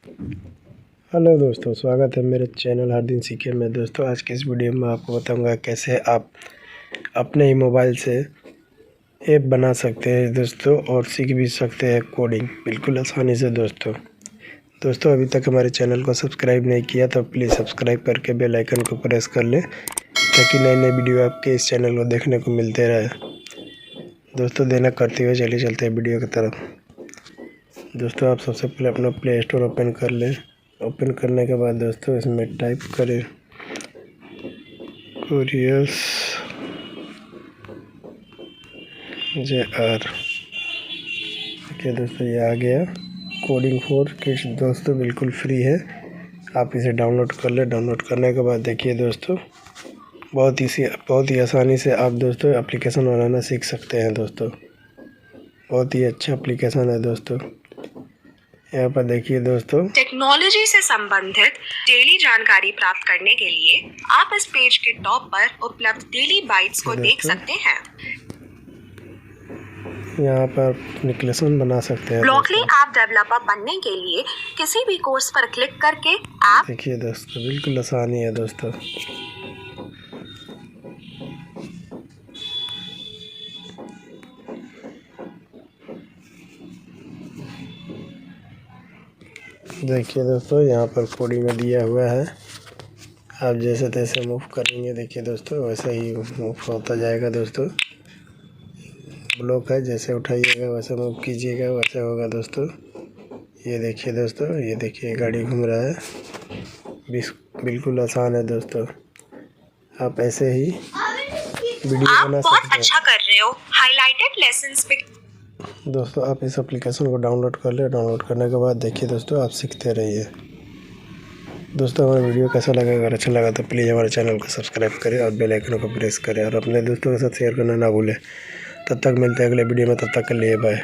Hello दोस्तों, स्वागत है मेरे चैनल हर दिन सीखे में। दोस्तों आज की इस वीडियो में आपको बताऊंगा कैसे आप अपने ही मोबाइल से ऐप बना सकते हैं दोस्तों, और सीख भी सकते हैं कोडिंग बिल्कुल आसानी से। दोस्तों अभी तक हमारे चैनल को सब्सक्राइब नहीं किया तो प्लीज़ सब्सक्राइब करके बेल आइकन को प्रेस कर लें, ताकि नई नई वीडियो आपके इस चैनल को देखने को मिलते रहे। दोस्तों देना करते हुए चलिए चलते हैं वीडियो की तरफ। दोस्तों आप सबसे पहले अपना प्ले स्टोर ओपन कर लें। ओपन करने के बाद दोस्तों इसमें टाइप करें कोरियर्स JR। देखिए दोस्तों ये आ गया कोडिंग फॉर किड्स। दोस्तों बिल्कुल फ्री है, आप इसे डाउनलोड कर ले। डाउनलोड करने के बाद देखिए दोस्तों बहुत ही आसानी से आप दोस्तों एप्लीकेशन बनाना सीख सकते हैं। दोस्तों बहुत ही अच्छा एप्लीकेशन है। दोस्तों यहाँ पर देखिए दोस्तों, टेक्नोलॉजी से संबंधित डेली जानकारी प्राप्त करने के लिए आप इस पेज के टॉप पर उपलब्ध डेली बाइट्स को देख सकते हैं। यहाँ पर एप्लीकेशन बना सकते हैं। ब्लॉकली ऐप डेवलपर बनने के लिए किसी भी कोर्स पर क्लिक करके ऐप देखिए दोस्तों बिल्कुल आसानी है। दोस्तों देखिए दोस्तों यहाँ पर कोडिंग में दिया हुआ है, आप जैसे तैसे मूव करेंगे देखिए दोस्तों वैसे ही मूव होता जाएगा। दोस्तों ब्लॉक है, जैसे उठाइएगा वैसे मूव कीजिएगा वैसे होगा। दोस्तों ये देखिए दोस्तों, ये देखिए गाड़ी घूम रहा है। बिल्कुल आसान है। दोस्तों आप ऐसे ही वीडियो बना सकते हैं। अच्छा कर रहे हो। हाइलाइटेड लेसन्स पे दोस्तों आप इस एप्लीकेशन को डाउनलोड कर ले। डाउनलोड करने के बाद देखिए दोस्तों आप सीखते रहिए। दोस्तों हमारा वीडियो कैसा लगा, अगर अच्छा लगा तो प्लीज़ हमारे चैनल को सब्सक्राइब करें और बेल आइकन को प्रेस करें, और अपने दोस्तों के साथ शेयर करना ना भूलें। तब तक मिलते हैं अगले वीडियो में, तब तक के लिए बाय।